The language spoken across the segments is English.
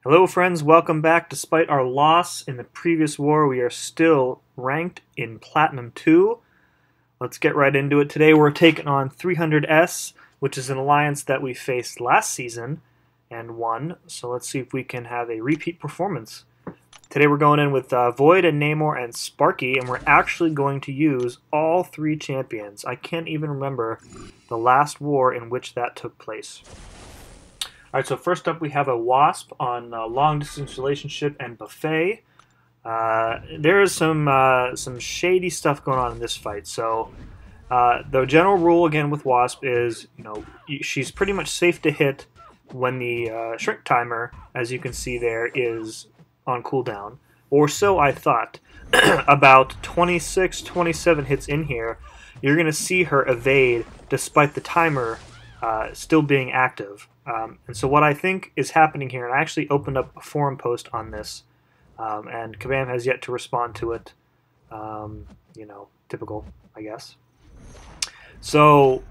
Hello friends, welcome back. Despite our loss in the previous war, we are still ranked in Platinum 2. Let's get right into it. Today we're taking on 300S, which is an alliance that we faced last season and won. So let's see if we can have a repeat performance. Today we're going in with Void and Namor and Sparky, and we're actually going to use all three champions. I can't even remember the last war in which that took place. Alright, so first up we have a Wasp on Long Distance Relationship and Buffet. There is some shady stuff going on in this fight. So the general rule again with Wasp is, she's pretty much safe to hit when the shrink timer, as you can see there, is on cooldown. Or so I thought. About 26, 27 hits in here, you're going to see her evade despite the timer still being active. And so what I think is happening here, and I actually opened up a forum post on this, and Kabam has yet to respond to it. Typical, I guess. So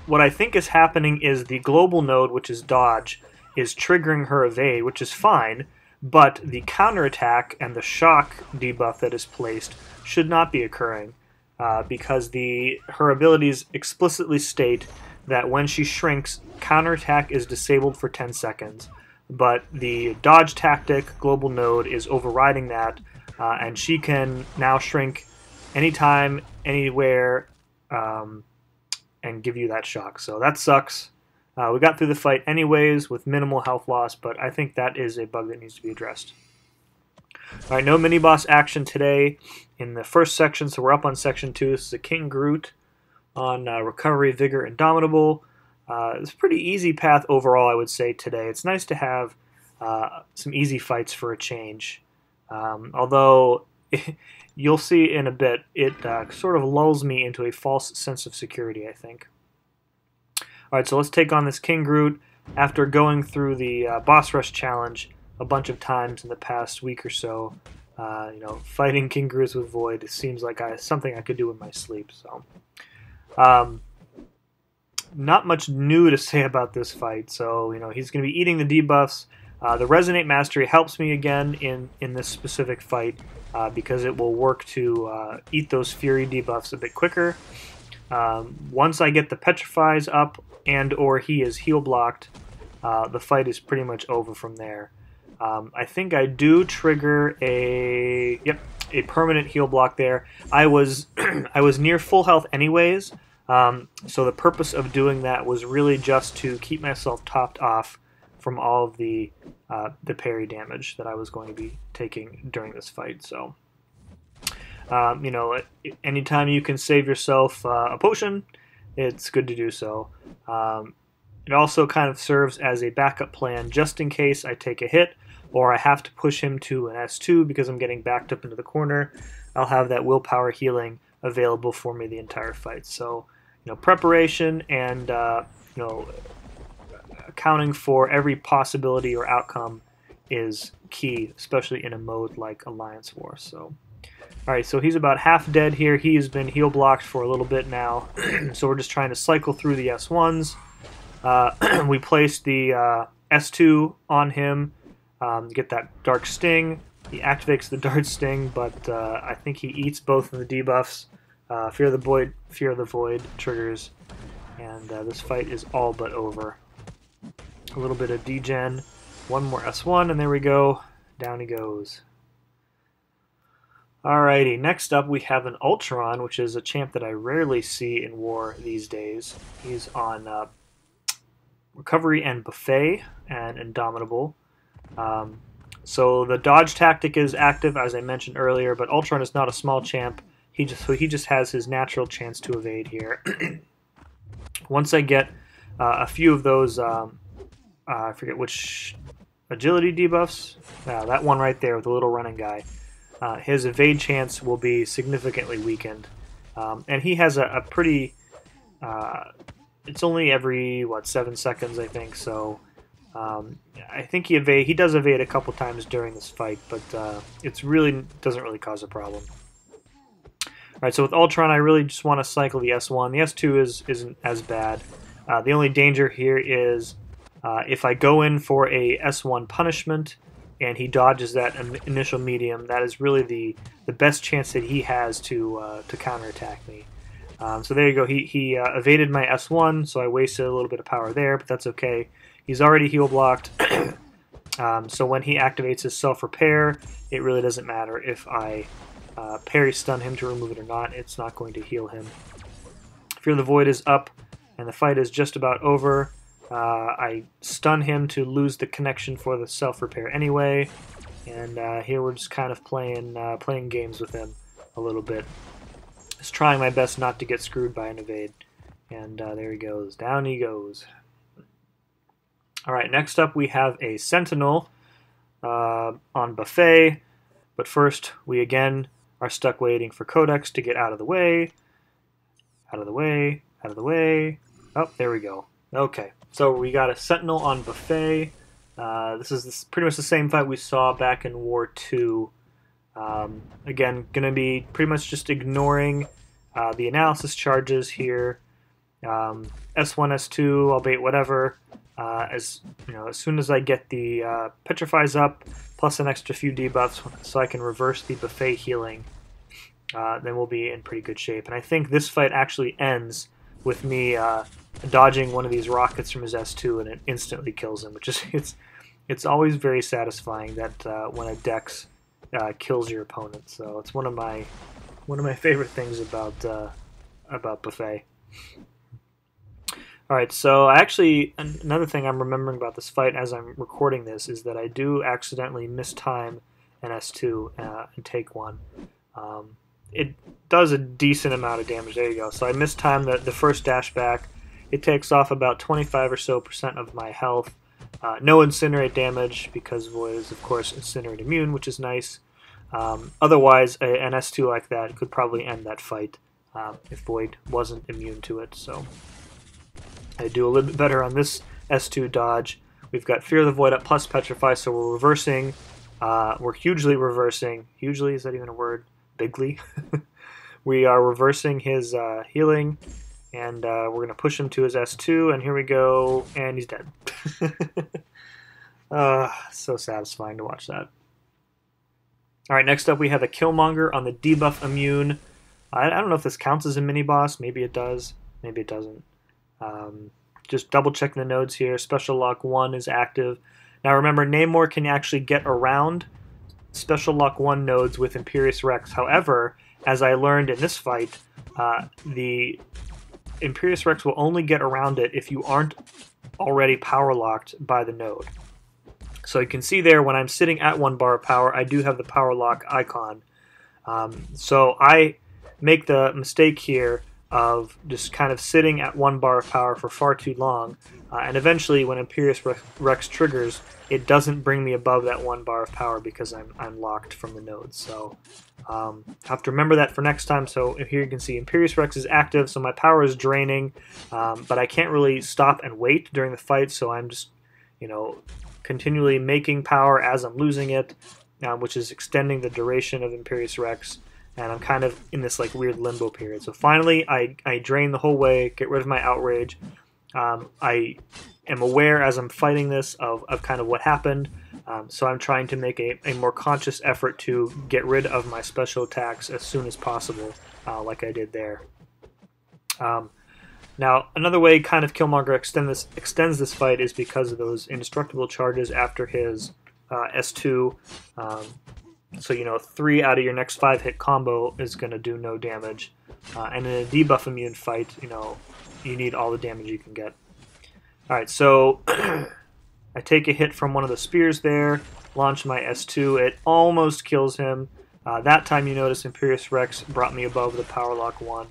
what I think is happening is the global node, which is dodge, is triggering her evade, which is fine, but the counterattack and the shock debuff that is placed should not be occurring, because her abilities explicitly state that when she shrinks, counterattack is disabled for 10 seconds. But the dodge tactic, global node, is overriding that, and she can now shrink anytime, anywhere, and give you that shock. So that sucks. We got through the fight anyways with minimal health loss, but I think that is a bug that needs to be addressed. Alright, no mini-boss action today in the first section, so we're up on section 2. This is a King Groot on Recovery, Vigor, Indomitable. It's a pretty easy path overall, I would say, today. It's nice to have some easy fights for a change. Although, you'll see in a bit, it sort of lulls me into a false sense of security, I think. Alright, so let's take on this King Groot. After going through the Boss Rush Challenge a bunch of times in the past week or so, fighting King Groots with Void seems like something I could do in my sleep, so... not much new to say about this fight. So, he's going to be eating the debuffs. The Resonate Mastery helps me again in this specific fight because it will work to eat those Fury debuffs a bit quicker. Once I get the Petrifies up and or he is heal blocked, the fight is pretty much over from there. I think I do trigger a permanent heal block there. I was near full health anyways, so the purpose of doing that was really just to keep myself topped off from all of the parry damage that I was going to be taking during this fight. So, anytime you can save yourself a potion, it's good to do so. It also kind of serves as a backup plan just in case I take a hit or I have to push him to an S2 because I'm getting backed up into the corner. I'll have that willpower healing available for me the entire fight. So, preparation and, accounting for every possibility or outcome is key, especially in a mode like Alliance War. So, alright, so he's about half dead here. He has been heal blocked for a little bit now, so we're just trying to cycle through the S1s. We placed the S2 on him, get that Dark Sting. He activates the Dark Sting, but I think he eats both of the debuffs. Fear of the Void triggers, and this fight is all but over. A little bit of degen, one more S1, and there we go. Down he goes. Alrighty, next up we have an Ultron, which is a champ that I rarely see in war these days. He's on Recovery and Buffet and Indomitable. So the dodge tactic is active, as I mentioned earlier, but Ultron is not a small champ. He just has his natural chance to evade here. Once I get a few of those, I forget which agility debuffs. That one right there with the little running guy. His evade chance will be significantly weakened, and he has a pretty. It's only every 7 seconds, I think. So I think he does evade a couple times during this fight, but it's really doesn't really cause a problem. Alright, so with Ultron, I really just want to cycle the S1. The S2 isn't as bad. The only danger here is If I go in for a S1 punishment and he dodges that initial medium, that is really the best chance that he has to counterattack me. So there you go. He evaded my S1, so I wasted a little bit of power there, but that's okay. He's already heal blocked, so when he activates his self-repair, it really doesn't matter if I parry stun him to remove it or not. It's not going to heal him. Fear the Void is up, and the fight is just about over. I stun him to lose the connection for the self-repair anyway, and here we're just kind of playing games with him a little bit. Just trying my best not to get screwed by an evade. And there he goes. Down he goes. Alright, next up we have a Sentinel on Buffet, but first we again are stuck waiting for Codex to get out of the way. Out of the way, out of the way. Oh, there we go. Okay, so we got a Sentinel on Buffet. This is pretty much the same fight we saw back in War 2. Again, going to be pretty much just ignoring the analysis charges here. S1, S2, I'll bait whatever. As soon as I get the Petrifies up, plus an extra few debuffs, so I can reverse the Buffet healing, then we'll be in pretty good shape. And I think this fight actually ends with me dodging one of these rockets from his S2, and it instantly kills him, which is it's always very satisfying that when a Dex kills your opponent. So it's one of my favorite things about Buffet. Alright, so another thing I'm remembering about this fight as I'm recording this is that I do accidentally mistime an S2 and take one. It does a decent amount of damage. There you go. So I mistimed the first dash back. It takes off about 25% or so of my health. No incinerate damage because Void is, of course, incinerate immune, which is nice. Otherwise, an S2 like that could probably end that fight if Void wasn't immune to it. So I do a little bit better on this S2 dodge. We've got Fear of the Void up plus Petrify, so we're reversing. We're hugely reversing. Hugely, is that even a word? Bigly. We are reversing his healing, and we're going to push him to his S2, and here we go, and he's dead. So satisfying to watch that. Alright, next up we have a Killmonger on the debuff immune. I don't know if this counts as a mini-boss. Maybe it does. Maybe it doesn't. Just double-checking the nodes here. Special Lock 1 is active. Now remember, Namor can actually get around Special Lock 1 nodes with Imperious Rex. However, as I learned in this fight, the Imperious Rex will only get around it if you aren't already power locked by the node. So you can see there when I'm sitting at 1 bar of power, I do have the power lock icon. So I make the mistake here of just kind of sitting at 1 bar of power for far too long, and eventually when Imperious Rex triggers, it doesn't bring me above that 1 bar of power because I'm locked from the nodes. So I have to remember that for next time. So here you can see Imperious Rex is active, so my power is draining, but I can't really stop and wait during the fight, so I'm just, continually making power as I'm losing it, which is extending the duration of Imperious Rex, and I'm kind of in this weird limbo period. So finally, I drain the whole way, get rid of my outrage. I am aware as I'm fighting this of kind of what happened, so I'm trying to make a more conscious effort to get rid of my special attacks as soon as possible, like I did there. Now, another way kind of Killmonger extends this fight is because of those indestructible charges after his S2. So, 3 out of your next 5 hit combo is going to do no damage. And in a debuff immune fight, you need all the damage you can get. Alright, so I take a hit from one of the spears there, launch my S2, it almost kills him. That time you notice Imperious Rex brought me above the Power Lock 1.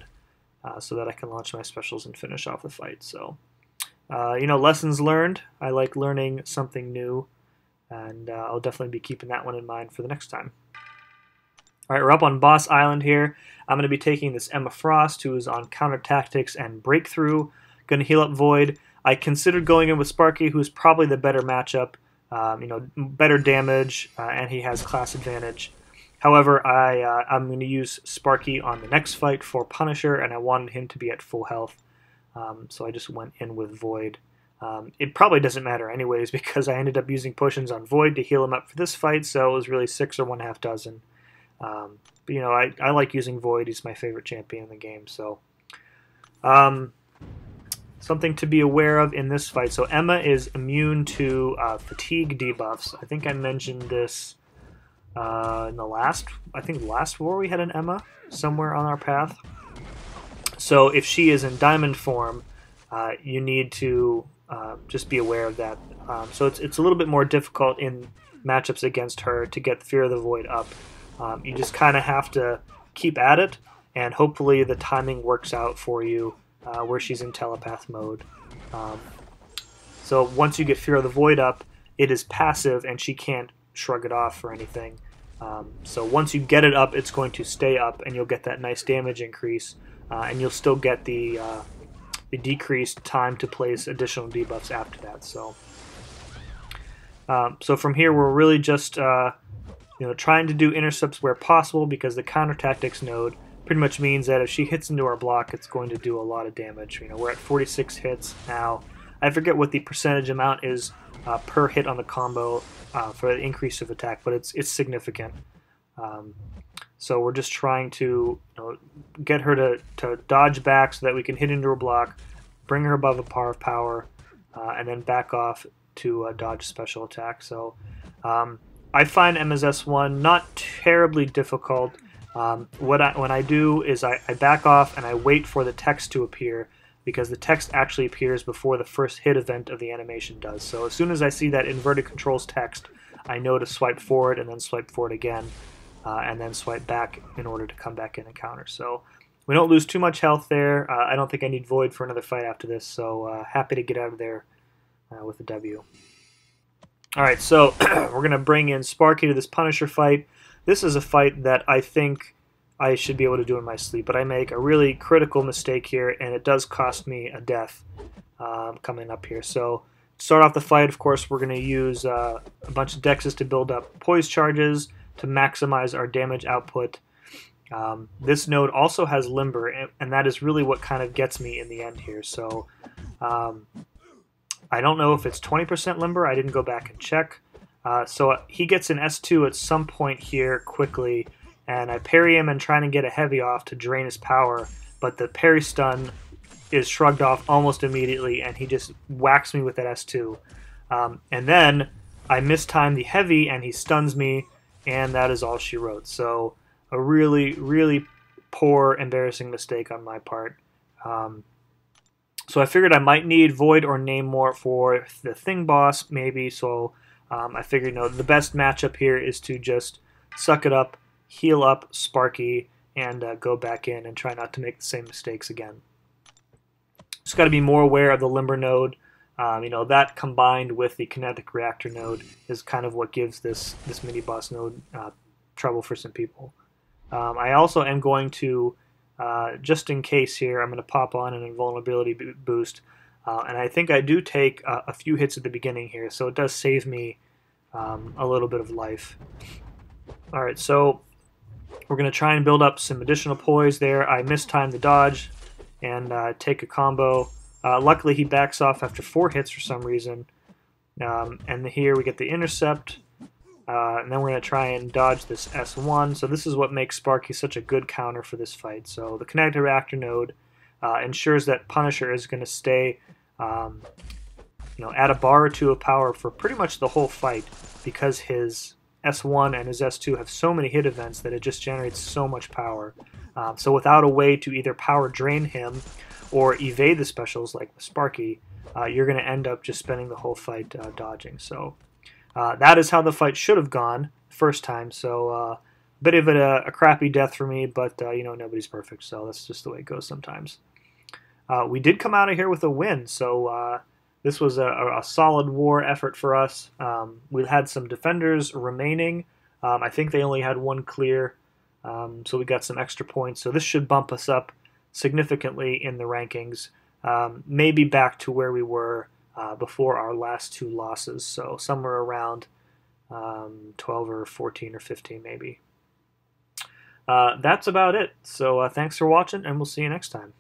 So that I can launch my specials and finish off the fight. So, lessons learned. I like learning something new, and I'll definitely be keeping that one in mind for the next time. Alright, we're up on Boss Island here. I'm going to be taking this Emma Frost, who is on Counter Tactics and Breakthrough. Going to heal up Void. I considered going in with Sparky, who's probably the better matchup. Better damage, and he has class advantage. However, I'm going to use Sparky on the next fight for Punisher, and I wanted him to be at full health. So I just went in with Void. It probably doesn't matter anyways because I ended up using potions on Void to heal him up for this fight, so it was really 6 or 1/2 dozen. But, you know, I like using Void. He's my favorite champion in the game. So something to be aware of in this fight. So Emma is immune to fatigue debuffs. I think I mentioned this in the last war we had an Emma somewhere on our path. So if she is in diamond form, you need to just be aware of that. So it's a little bit more difficult in matchups against her to get Fear of the Void up. You just kind of have to keep at it, and hopefully the timing works out for you where she's in telepath mode. So once you get Fear of the Void up, it is passive and she can't shrug it off or anything. So once you get it up, it's going to stay up and you'll get that nice damage increase, and you'll still get the decreased time to place additional debuffs after that. So from here we're really just trying to do intercepts where possible, because the counter tactics node pretty much means that if she hits into our block, it's going to do a lot of damage. We're at 46 hits now. I forget what the percentage amount is per hit on the combo for the increase of attack, but it's significant. So we're just trying to get her to dodge back so that we can hit into her block, bring her above a par of power, and then back off to dodge special attack. So I find Emma's S1 not terribly difficult. When I do is I back off and I wait for the text to appear, because the text actually appears before the first hit event of the animation does. So as soon as I see that inverted controls text, I know to swipe forward and then swipe forward again, and then swipe back in order to come back in and counter. So we don't lose too much health there. I don't think I need Void for another fight after this, so happy to get out of there with a W. Alright, so we're going to bring in Sparky to this Punisher fight. This is a fight that I think I should be able to do in my sleep, but I make a really critical mistake here, and it does cost me a death coming up here. So to start off the fight, of course, we're going to use a bunch of dexes to build up poise charges to maximize our damage output. This node also has Limber, and that is really what kind of gets me in the end here. So I don't know if it's 20% Limber. I didn't go back and check. So he gets an S2 at some point here quickly, and I parry him and try to get a heavy off to drain his power, but the parry stun is shrugged off almost immediately, and he just whacks me with that S2. And then I mistime the heavy, and he stuns me, and that is all she wrote. So a really, really poor, embarrassing mistake on my part. So I figured I might need Void or Namor for the Thing boss, maybe, so I figured the best matchup here is to just suck it up, heal up Sparky, and go back in and try not to make the same mistakes again. Just got to be more aware of the Limber node. That combined with the Kinetic Reactor node is kind of what gives this mini-boss node trouble for some people. I also am going to, just in case here, I'm going to pop on an invulnerability boost. And I think I do take a few hits at the beginning here, so it does save me a little bit of life. Alright, so we're going to try and build up some additional poise there. I mistime the dodge and take a combo. Luckily he backs off after 4 hits for some reason. And here we get the intercept. And then we're going to try and dodge this S1. So this is what makes Sparky such a good counter for this fight. So the Kinetic Reactor node ensures that Punisher is going to stay at a bar or two of power for pretty much the whole fight, because his S1 and his S2 have so many hit events that it just generates so much power. So without a way to either power drain him or evade the specials like with Sparky, you're going to end up just spending the whole fight dodging. So that is how the fight should have gone first time. So a bit of a crappy death for me, but nobody's perfect, so that's just the way it goes sometimes. We did come out of here with a win, so this was a solid war effort for us. We had some defenders remaining. I think they only had 1 clear, so we got some extra points. So this should bump us up significantly in the rankings, maybe back to where we were before our last 2 losses, so somewhere around 12 or 14 or 15 maybe. That's about it. So thanks for watching, and we'll see you next time.